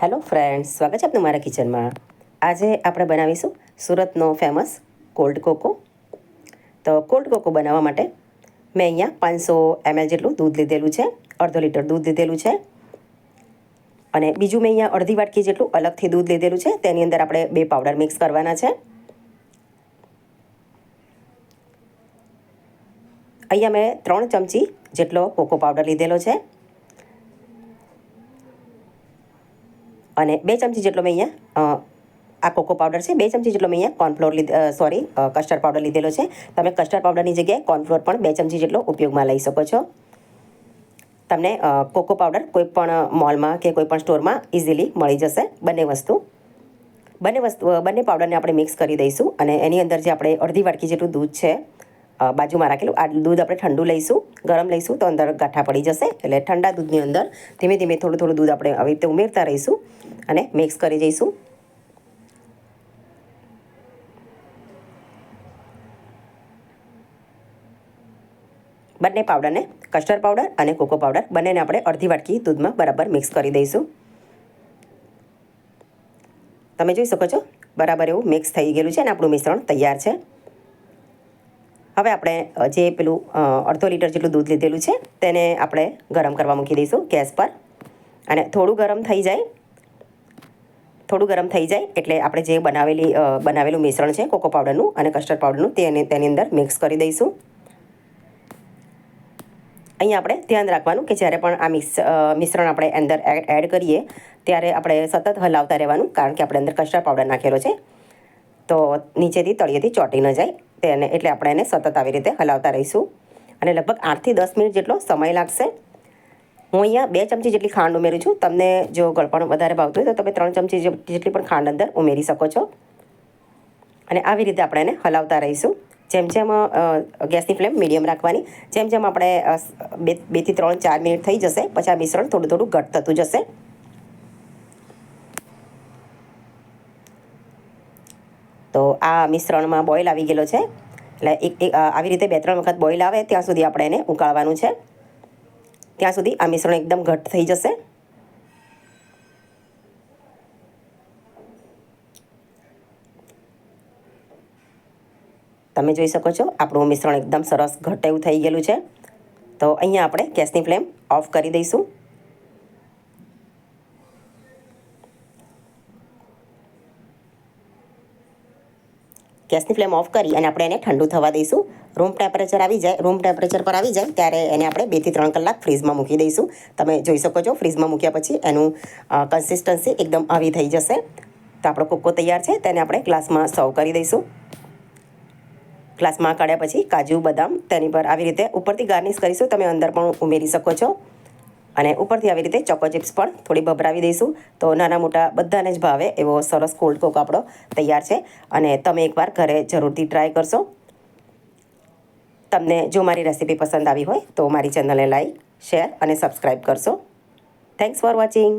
Hello friends, સ્વાગત છે આપનું મારા કિચનમાં. આજે આપણે બનાવીશું સુરતનો ફેમસ કોલ્ડ કોકો. તો કોલ્ડ કોકો બનાવવા માટે મેં અહીંયા 500 ml જેટલું દૂધ લીધેલું છે, અડધો લીટર દૂધ લીધેલું છે. અને બીજું મેં અહીંયા અડધી વાટકી જેટલું અલગથી દૂધ લીધેલું છે. તેની અંદર આપણે 2 પાવડર મિક્સ કરવાના છે. અહીંયા મેં 3 ચમચી જેટલો કોકો પાવડર લીધેલો છે. અને 2 ચમચી જેટલો મેં અહીંયા આ કોકો પાવડર છે. 2 ચમચી જેટલો મેં અહીંયા કોર્નફ્લોર કસ્ટર્ડ પાવડર લીધેલો છે. તમે કસ્ટર્ડ પાવડરની જગ્યાએ કોર્નફ્લોર પણ 2 ચમચી જેટલો ઉપયોગમાં લઈ શકો છો. તમને કોકો પાવડર કોઈ પણ મોલમાં કે કોઈ પણ સ્ટોરમાં ઇઝીલી મળી જશે. બંને પાવડરને આપણે મિક્સ કરી દઈશું. અને એની અંદર જે આપણે અડધી વાટકી જેટલું દૂધ છે બાજુમાં રાખેલું, આ દૂધ આપણે ઠંડુ લઈશું, ગરમ લઈશું તો અંદર ગાંઠા પડી જશે. એટલે ઠંડા દૂધની અંદર ધીમે ધીમે થોડું દૂધ આપણે આવી રીતે ઉમેરતા રહીશું અને મિક્સ કરી જઈશું. બંને પાવડરને, કસ્ટર્ડ પાવડર અને કોકો પાવડર બંનેને આપણે અડધી વાટકી દૂધમાં બરાબર મિક્સ કરી દઈશું. તમે જોઈ શકો છો બરાબર એવું મિક્સ થઈ ગયેલું છે અને આપણું મિશ્રણ તૈયાર છે. હવે આપણે જે પેલું અડધો લીટર જેટલું દૂધ લીધેલું છે તેને આપણે ગરમ કરવા મૂકી દઈશું ગેસ પર. અને થોડું ગરમ થઈ જાય એટલે આપણે જે બનાવેલું મિશ્રણ છે કોકો પાવડરનું અને કસ્ટર્ડ પાવડરનું તેની અંદર મિક્સ કરી દઈશું. અહીંયા આપણે ધ્યાન રાખવાનું કે જ્યારે પણ આ મિશ્રણ આપણે અંદર એડ કરીએ ત્યારે આપણે સતત હલાવતા રહેવાનું, કારણ કે આપણે અંદર કસ્ટર્ડ પાવડર નાખેલો છે તો નીચેથી તળિયેથી ચોંટી ન જાય એટલે આપણે એને સતત આવી રીતે હલાવતા રહીશું. અને લગભગ 8 થી 10 મિનિટ જેટલો સમય લાગશે. હું અહીંયા 2 ચમચી જેટલી ખાંડ ઉમેરું છું. તમને જો ગળપણ વધારે ભાવતું હોય તો તમે 3 ચમચી જેટલી પણ ખાંડ અંદર ઉમેરી શકો છો. અને આવી રીતે આપણે એને હલાવતા રહીશું. જેમ ગેસની ફ્લેમ મીડિયમ રાખવાની. જેમ આપણે 2 થી 3-4 મિનિટ થઈ જશે પછી આ મિશ્રણ થોડું ઘટ થતું જશે. તો આ મિશ્રણમાં બોઇલ આવી ગયેલો છે. એટલે આવી રીતે 2-3 વખત બોઇલ આવે ત્યાં સુધી આપણે એને ઉકાળવાનું છે. ત્યાં સુધી આ મિશ્રણ એકદમ ઘટ્ટ થઈ જશે. તમે જોઈ શકો છો આપણું મિશ્રણ એકદમ સરસ ઘટ્ટ એવું થઈ ગયેલું છે. તો અહીંયા આપણે ગેસની ફ્લેમ ઓફ કરી દઈશું. ગેસની ફ્લેમ ઓફ કરી અને આપણે એને ઠંડુ થવા દઈશું. રૂમ ટેમ્પરેચર પર આવી જાય ત્યારે એને આપણે 2 થી 3 કલાક ફ્રીઝમાં મૂકી દઈશું. તમે જોઈ શકો છો ફ્રીઝમાં મૂક્યા પછી એનું કન્સિસ્ટન્સી એકદમ આવી થઈ જશે. તો આપણો કોકો તૈયાર છે. તેને આપણે ગ્લાસમાં સર્વ કરી દઈશું. ગ્લાસમાં કાઢ્યા પછી કાજુ, બદામ તેની પર આવી રીતે ઉપરથી ગાર્નિશ કરીશું. તમે અંદર પણ ઉમેરી શકો છો. અને ઉપરથી આવી રીતે ચોકો ચિપ્સ પણ થોડી ભભરાવી દઈશું. તો નાના મોટા બધાને જ ભાવે એવો સરસ કોલ્ડ કોકો આપણો તૈયાર છે. અને તમે એકવાર ઘરે જરૂરથી ટ્રાય કરશો. તમને જો મારી રેસીપી પસંદ આવી હોય તો મારી ચેનલને લાઈક, શેર અને સબસ્ક્રાઈબ કરશો. Thanks for watching.